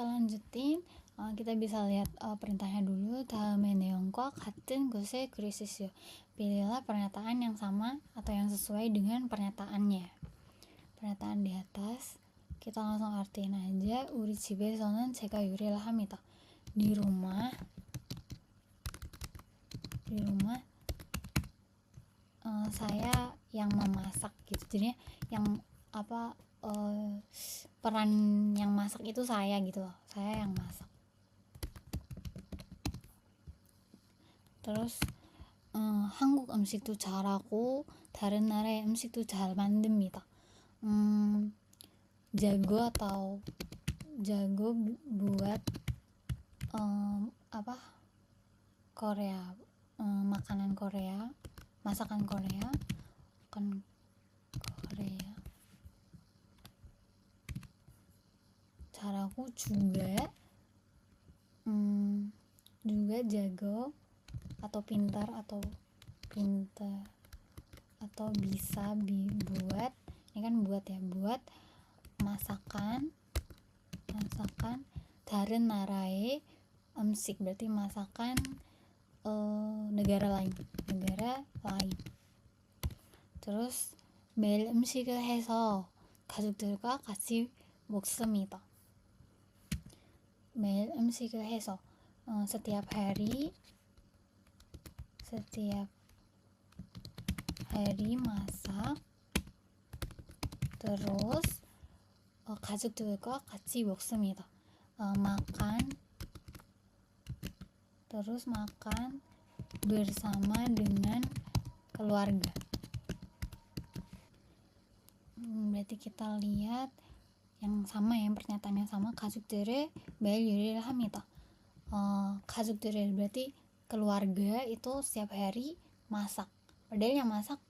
kita lanjutin. Kita bisa lihat perintahnya dulu. 다음의 내용과 같은 것을 그리시오. Pilihlah pernyataan yang sama atau yang sesuai dengan pernyataannya. Pernyataan di atas kita langsung artiin aja. 우리 집에서는 제가 요리를 합니다. Di rumah saya yang memasak gitu. Jadi yang peran yang masak itu saya gitu loh. Saya yang masak. Terus 한국 음식도 잘하고 다른 나라의 음식도 잘 만듭니다. jago buat Korea, makanan Korea, masakan Korea, kan Korea. 잘하고 juga jago atau pintar atau bisa buat, ini kan buat ya, buat masakan darin narai 음식, berarti masakan negara lain. Terus 매일 음식을 해서 가족들과 같이 먹습니다. 매일 음식을 해서 setiap hari masak. Terus 가족들과 같이 먹습니다. makan bersama dengan keluarga. Berarti kita lihat yang sama ya, pernyataan yang sama. 가족들을 매일 요리를 합니다. 가족들을 berarti keluarga itu setiap hari masak. Padahal yang masak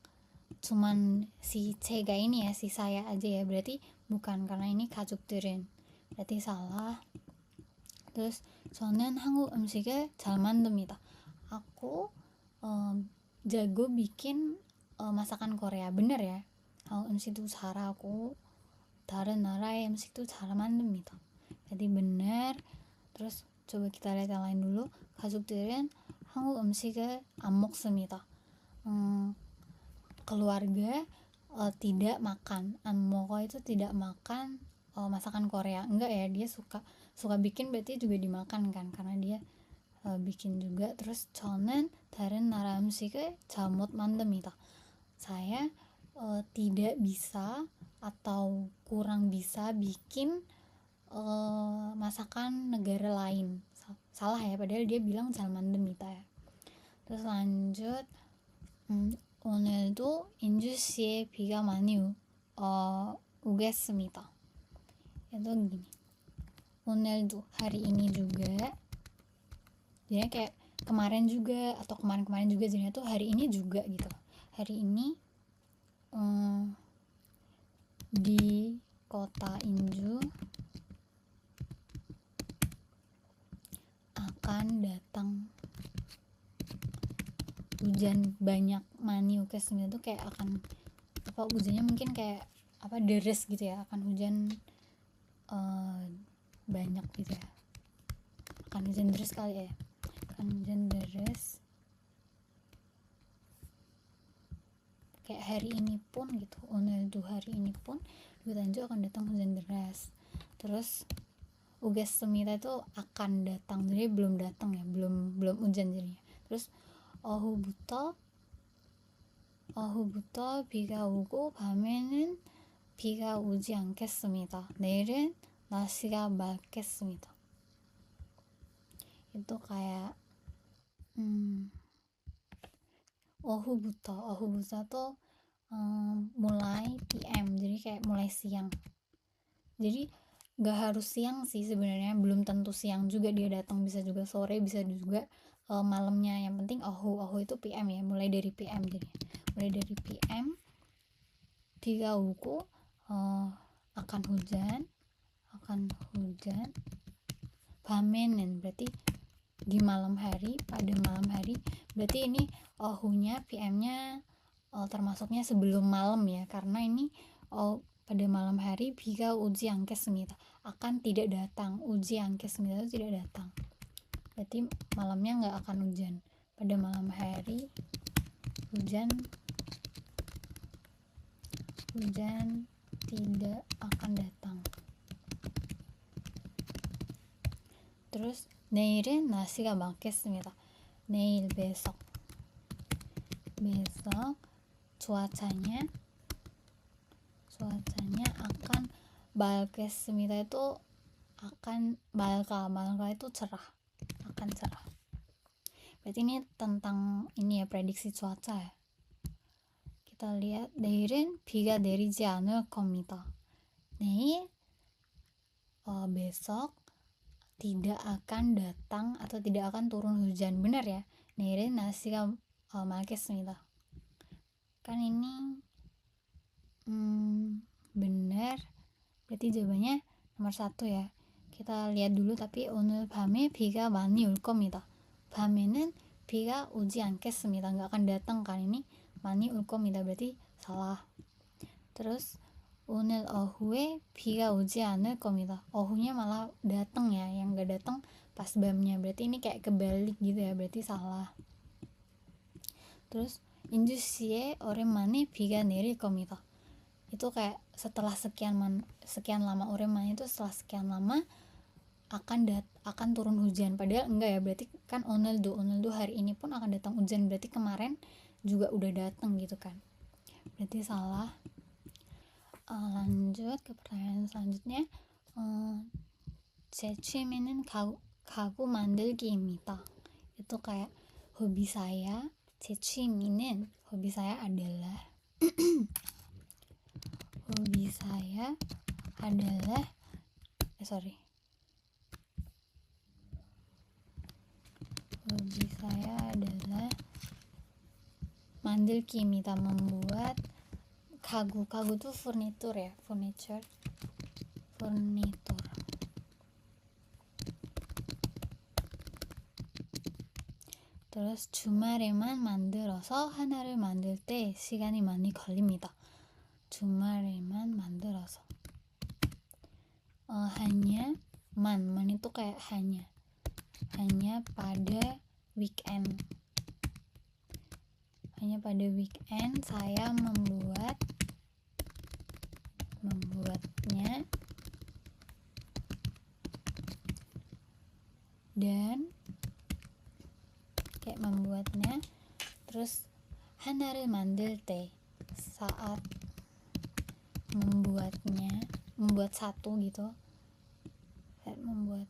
cuman si Cega ini ya, si saya aja ya, berarti bukan, karena ini 가족들은, berarti salah. Terus 저는 한국 음식을 잘 만듭니다. Aku jago bikin masakan Korea. Bener ya, 한국 음식도 잘하고 다른 나라의 음식도 잘 만듭니다. jadi bener. Terus coba kita lihat yang lain dulu. 가족들은 한국 음식을 안 먹습니다. keluarga tidak makan. 안 먹어 itu tidak makan masakan Korea. Enggak ya, dia suka bikin, berarti juga dimakan kan, karena dia bikin juga. Terus 저는 다른 나라 음식을 잘 못 만듭니다. Saya tidak bisa atau kurang bisa bikin masakan negara lain. Salah ya, padahal dia bilang 잘 만듭니다 ya. Terus lanjut, 오늘도 인주시에 비가 많이 오겠습니다. itu gini, 오늘도 hari ini juga, jadi kayak kemarin juga atau kemarin juga, jadinya tuh hari ini juga gitu. Hari ini di kota Inju akan datang hujan banyak. maniukes itu kayak akan hujannya mungkin kayak deres gitu ya, akan hujan banyak gitu ya, akan hujan deres kali ya, akan hujan deres kayak hari ini pun gitu. 오늘도 hari ini pun di Tanjung akan datang hujan deras. Terus 오겠습니다 itu akan datang, jadi belum datang ya, belum hujan jadinya. Terus 어후부터 비가 오고 밤에는 비가 오지 않겠습니다. 내일은 날씨가 맑겠습니다. itu kayak 어후부터 tuh mulai PM, jadi kayak mulai siang. Jadi gak harus siang sih sebenarnya, belum tentu siang juga dia datang, bisa juga sore, bisa juga malamnya. Yang penting ohu itu PM ya, mulai dari PM. Jadi mulai dari PM 비가 오고 akan hujan. 밤에는 berarti di malam hari, pada malam hari. Berarti ini ohunya, PM-nya termasuknya sebelum malam ya, karena ini pada malam hari 비가 오지 않겠습니다. Akan tidak datang. 오지 않겠습니다 itu tidak datang. Berarti malamnya nggak akan hujan. Pada malam hari hujan tidak akan datang. Terus 내일은 날씨가 맑겠습니다. 내일 besok cuacanya akan 맑겠습니다 itu akan 맑아 itu cerah, akan cerah. Berarti ini tentang ini ya, prediksi cuaca ya. Kita lihat 내일은 비가 내리지 않을 겁니다. 내일 besok tidak akan datang atau tidak akan turun hujan. Benar ya, 내일은 날씨가 맑겠습니다. Kan ini benar. Berarti jawabannya nomor 1 ya. Kita lihat dulu. tapi 오늘 밤에 비가 많이 올 겁니다. 밤에는 비가 오지 않겠습니다. nggak akan datang kan, ini 많이 올 겁니다. berarti salah. Terus 오늘 오후에 비가 오지 않을 겁니다. 오후nya malah datang ya, yang nggak datang pas bamnya. berarti ini kayak kebalik gitu ya, berarti salah. Terus 인주 씨의 오랜만에 비가 내릴 겁니다. Itu kayak setelah sekian lama, 오랜만에 itu setelah sekian lama akan turun hujan. Padahal enggak ya, berarti kan 오늘도 hari ini pun akan datang hujan. Berarti kemarin juga udah datang gitu kan. Berarti salah. Lanjut ke pertanyaan selanjutnya. 제 취미는 가구 만들기입니다. Itu kayak hobi saya. 제 취미는 hobi saya adalah hobi saya adalah 만들기입니다. membuat 가구 tuh furnitur ya, furnitur. terus 주말에만 만들어서 하나를 만들 때 시간이 많이 걸립니다. 주말에만 만들어서 hanya man itu kayak hanya pada weekend. Hanya pada weekend saya membuatnya dan kayak membuatnya. Terus 하나를 만들 때 saat membuat satu gitu, saat membuat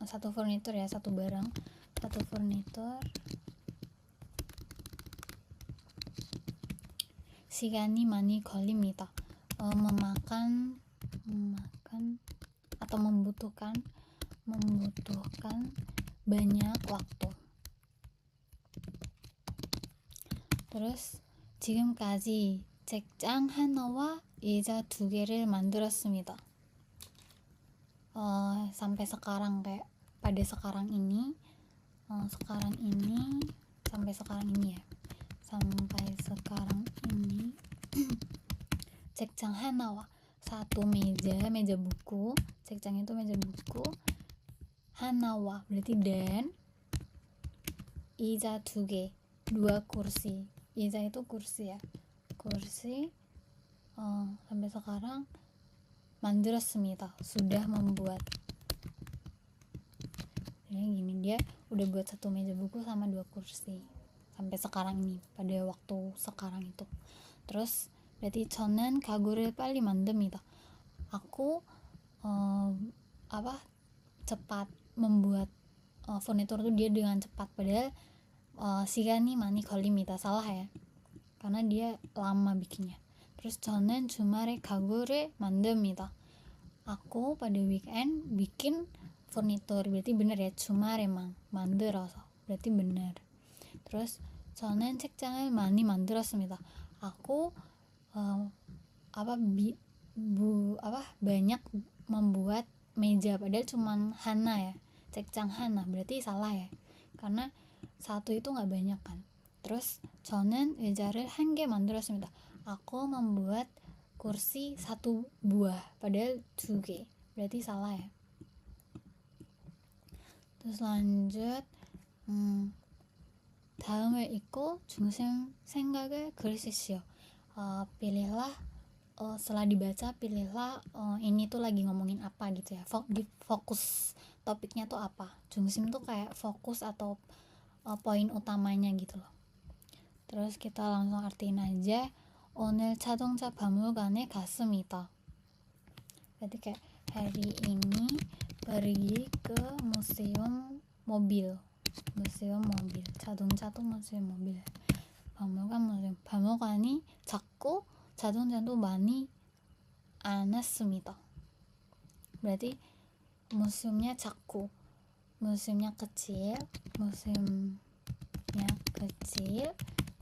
satu furnitur ya, satu furnitur. 시간이 많이 걸립니다. memakan atau membutuhkan banyak waktu. terus 지금까지 책장 하나와 의자 2개를 만들었습니다. sampai sekarang, kayak pada sekarang ini 책장 하나와 satu meja buku. 책장 itu meja buku. 하나와 berarti dan. 의자 2개, 2 kursi. 의자 itu kursi ya, kursi. sampai sekarang 만들었습니다, sudah membuat. Jadi gini, dia udah buat 1 meja buku sama 2 kursi sampai sekarang ini, pada waktu sekarang itu. Terus berarti 저는 가구를 빨리 만듭니다. Aku cepat membuat furnitur itu dia dengan cepat. Padahal 시간이 많이 걸립니다. salah ya, karena dia lama bikinnya. terus 저는 주말에 가구를 만듭니다. Aku pada weekend bikin furnitur. berarti benar ya, 주말에 만들어서 berarti benar. terus 저는 책장을 많이 만들었습니다. Aku banyak membuat meja. padahal cuman hana ya, 책장 hana, berarti salah ya, karena satu itu nggak banyak kan. terus 저는 의자를 1개 만들었습니다. Aku membuat kursi 1 buah, padahal 2개. Berarti salah ya. Terus lanjut, 다음을 읽고 중심 생각을 그리시오. Pilihlah, setelah dibaca pilihlah ini tuh lagi ngomongin apa gitu ya. Fokus topiknya tuh apa. 중심 tuh kayak fokus atau poin utamanya gitu loh. Terus kita langsung artiin aja. 오늘 자동차 박물관에 갔습니다. Berarti kayak hari ini pergi ke museum mobil. 자동차 tuh museum mobil. 박물관이 작고 자동차도 많이 안 왔습니다. Berarti museumnya 작고, museumnya kecil,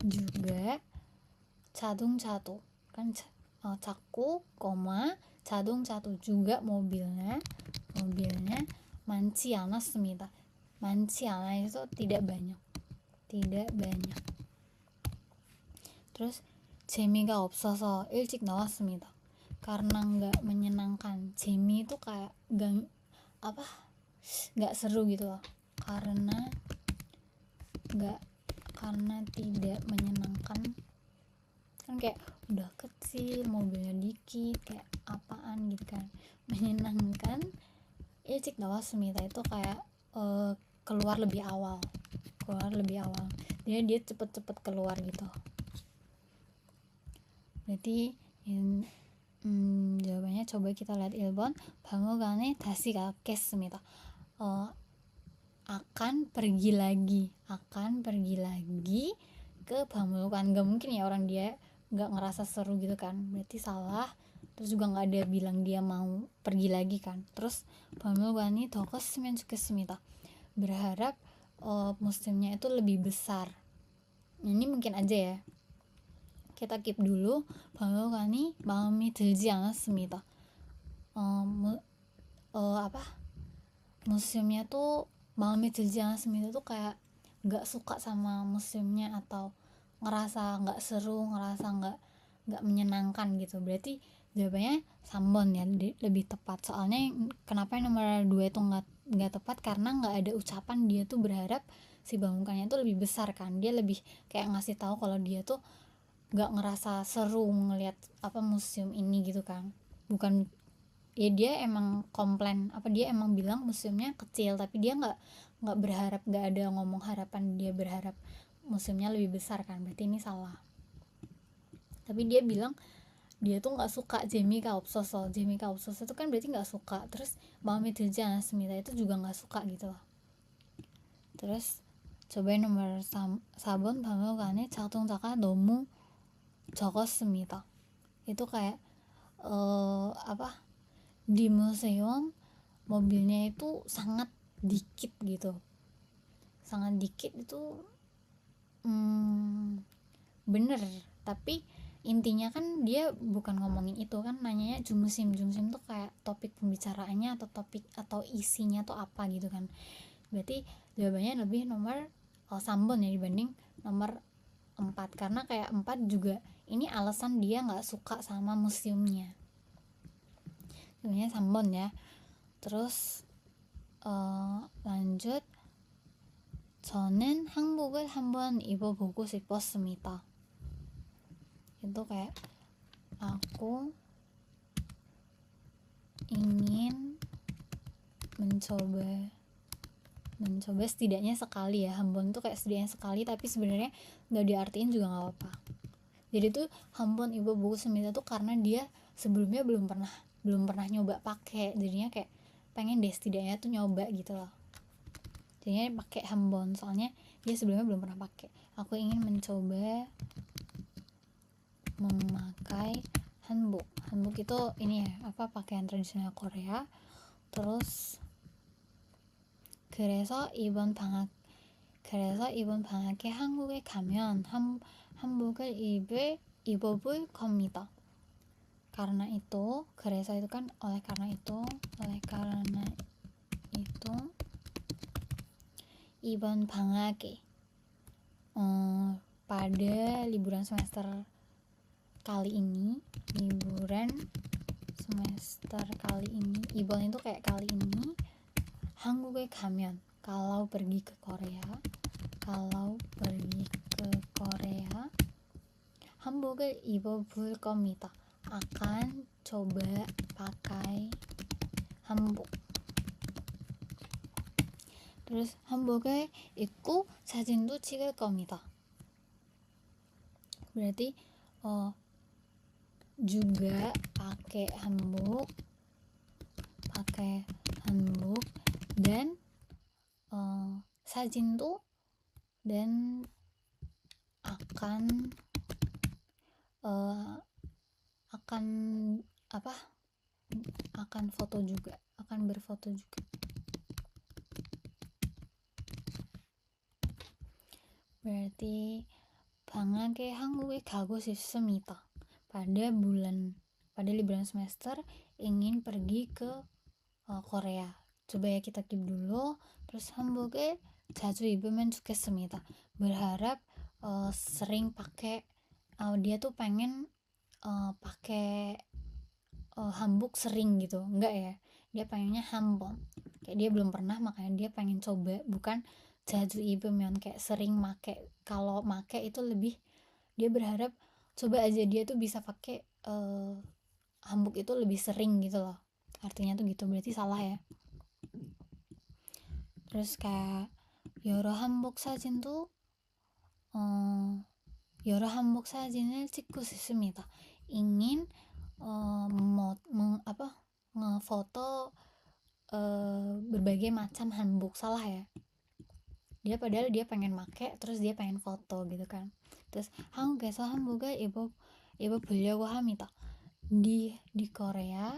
juga 자동차도 kan 작고, 자동차도 juga mobilnya 많지 않았습니다. 많지 않아 itu tidak banyak. Terus 재미가 없어서 일찍 나왔습니다. Karena nggak menyenangkan. 재미 itu kayak nggak seru gitu loh. Karena tidak menyenangkan. Kan kayak udah kecil, mobilnya dikit, kayak apaan gitu kan. Menyenangkan. 일찍 나왔습니다 itu kayak keluar lebih awal. Dia cepet-cepet keluar gitu. Berarti jawabannya coba kita lihat 1번. 박물관에 다시 가겠습니다. akan pergi lagi ke 박물관. Gak mungkin ya orang dia gak ngerasa seru gitu kan, berarti salah. Terus juga gak ada bilang dia mau pergi lagi kan. Terus 박물관이 더 컸으면 좋겠습니다. Berharap museumnya itu lebih besar. Ini mungkin aja ya, kita keep dulu. 박물관이 마음에 들지 않았습니다. museumnya tuh 마음에 들지 않았습니다 tuh kayak nggak suka sama museumnya, atau ngerasa nggak seru, ngerasa nggak menyenangkan gitu. Berarti jawabannya 3번 ya, lebih tepat. Soalnya kenapa yang nomor 2 itu nggak tepat, karena nggak ada ucapan dia tuh berharap si bangunannya tuh lebih besar kan. Dia lebih kayak ngasih tahu kalau dia tuh nggak ngerasa seru ngelihat museum ini gitu kan. Bukan ya, dia emang komplain, dia emang bilang museumnya kecil, tapi dia nggak berharap, nggak ada ngomong harapan dia berharap museumnya lebih besar kan. Berarti ini salah. Tapi dia bilang dia tuh nggak suka 재미가 없어서 itu kan berarti nggak suka. Terus 마음에 들지 않았습니다 itu juga nggak suka gitu loh. Terus cobain nomor 4번. 박물관에 자동차가 너무 적었습니다. Itu kayak di museum mobilnya itu sangat dikit gitu. Sangat dikit itu bener, tapi intinya kan dia bukan ngomongin itu kan, nanyanya 중심 tuh kayak topik pembicaraannya atau topik atau isinya tuh apa gitu kan. Berarti jawabannya lebih nomor 3번 ya dibanding nomor 4, karena kayak 4 juga ini alasan dia nggak suka sama museumnya. Jawabannya 3번 ya. Terus lanjut, 저는 한복을 한번 입어보고 싶었습니다. Itu kayak aku ingin mencoba setidaknya sekali ya. 한번 tuh kayak setidaknya sekali, tapi sebenarnya nggak diartiin juga nggak apa-apa. Jadi tuh 한번 입어보고 싶습니다 tuh karena dia sebelumnya belum pernah nyoba pakai, jadinya kayak pengen deh setidaknya tuh nyoba gitu loh. Jadinya pakai 한번, soalnya dia sebelumnya belum pernah pakai. Aku ingin mencoba memakai hanbok. Hanbok itu ini ya, pakaian tradisional Korea. Terus 그래서 이번 방학에 한국에 가면 한복을 입어볼 겁니다. Karena itu, 그래서 itu kan oleh karena itu 이번 방학에 pada liburan semester kali ini, 이번 itu kayak kali ini, 한국에 가면, kalau pergi ke Korea, 한복을 입어볼 겁니다. akan coba pakai 한복. terus 한복을 입고 사진도 찍을 겁니다. berarti juga pakai hanbok dan 사진도 dan akan foto juga, akan berfoto juga. berarti 방학에 한국에 가고 싶습니다. pada liburan semester ingin pergi ke Korea. coba ya kita keep dulu. terus 한복을 자주 입으면 좋겠습니다. berharap sering pakai, dia tuh pengen pakai hanbok sering gitu, enggak ya, dia pengennya hanbok, kayak dia belum pernah makanya dia pengen coba, bukan 자주 입으면 kayak sering make. kalau make itu lebih dia berharap coba aja dia tuh bisa pakai hanbok itu lebih sering gitu loh, artinya tuh gitu. berarti salah ya. terus kayak 여러 한복 사진도 여러 한복 사진을 찍고 싶습니다. ingin ngefoto berbagai macam hanbok. salah ya, dia padahal dia pengen make terus dia pengen foto gitu kan. terus 한국에서 한복을 입어보려고 합니다. di Korea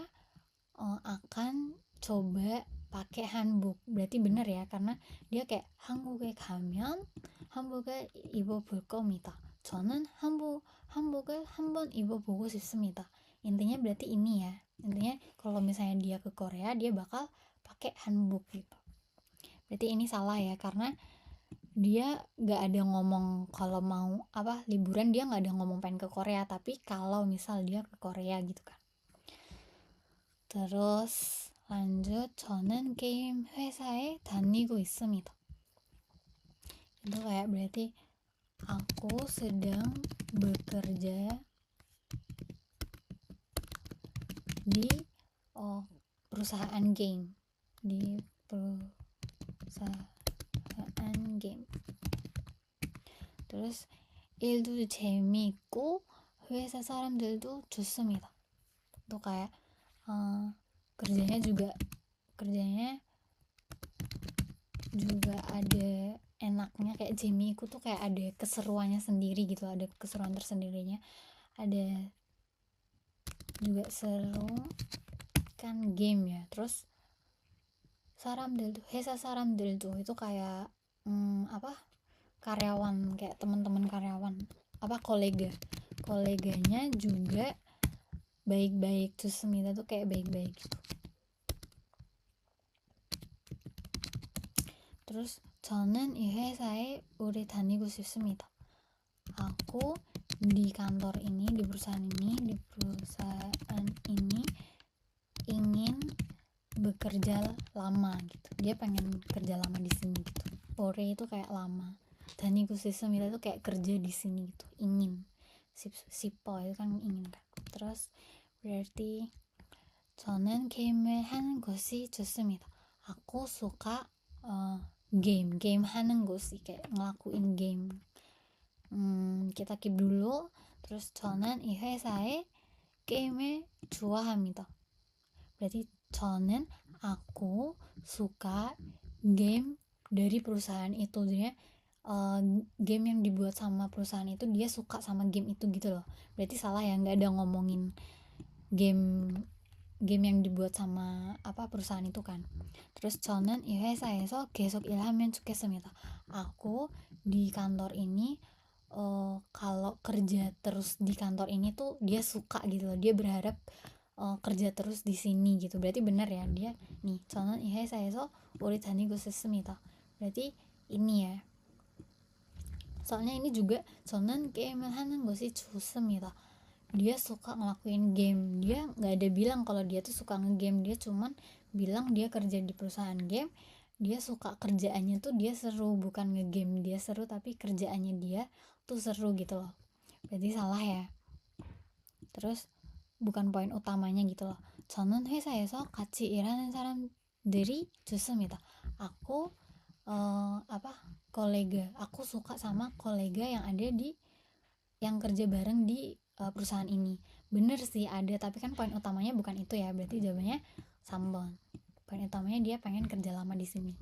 akan coba pakai hanbok. berarti bener ya, karena dia kayak 한국에 가면 한복을 입어볼 겁니다. 저는 한복을 한번 입어보고 싶습니다. intinya berarti ini ya, intinya kalau misalnya dia ke Korea dia bakal pakai hanbok gitu. berarti ini salah ya, karena dia nggak ada ngomong kalau mau liburan, dia nggak ada ngomong pengen ke Korea, tapi kalau misal dia ke Korea gitu kan. terus lanjut, 저는 게임 회사에 다니고 있습니다. itu kayak berarti aku sedang bekerja di perusahaan game, terus 일도 재미있고 회사 사람들도 좋습니다. itu kayak kerjanya juga ada enaknya, kayak 재미있고 tuh kayak ada keseruannya sendiri gitu, ada keseruan tersendirinya, ada juga seru kan game ya. terus 회사 사람들도 itu kayak karyawan, kayak teman-teman karyawan, koleganya juga baik-baik. 좋습니다 tuh kayak baik-baik gitu. terus 저는 이 회사에 오래 다니고 싶습니다. aku di kantor ini, di perusahaan ini ingin bekerja lama gitu. dia pengen kerja lama di sini gitu. ore itu kayak lama, 다니고 싶습니다 itu kayak kerja di sini gitu, ingin. 싶어 itu kan ingin kan. terus berarti 저는 게임을 하는 것이 좋습니다. aku suka game 하는 것이 kayak ngelakuin game. kita keep dulu. terus 저는 이 회사에 게임을 좋아합니다. berarti 저는 aku suka game dari perusahaan itu. jadi game yang dibuat sama perusahaan itu, dia suka sama game itu gitu loh. berarti salah ya, nggak ada ngomongin game yang dibuat sama perusahaan itu kan. terus 저는 이 회사에서 계속 일하면 좋겠습니다. aku di kantor ini kalau kerja terus di kantor ini tuh dia suka gitu loh, dia berharap kerja terus di sini gitu. berarti benar ya, dia nih 저는 이 회사에서 오래 다니고 싶습니다. berarti ini ya. Soalnya ini juga 저는 게임을 하는 것이 좋습니다. Dia suka ngelakuin game. Dia nggak ada bilang kalau dia tuh suka ngegame, dia cuman bilang dia kerja di perusahaan game, dia suka kerjaannya tuh dia seru, bukan ngegame dia seru tapi kerjaannya dia tuh seru gitu loh. Berarti salah ya. Terus bukan poin utamanya gitu loh. 저는 회사에서 같이 일하는 사람들이 좋습니다. Aku kolega, aku suka sama kolega yang ada di yang kerja bareng di perusahaan ini. Bener sih ada, tapi kan poin utamanya bukan itu ya. Berarti jawabannya sambon. Poin utamanya dia pengen kerja lama di sini.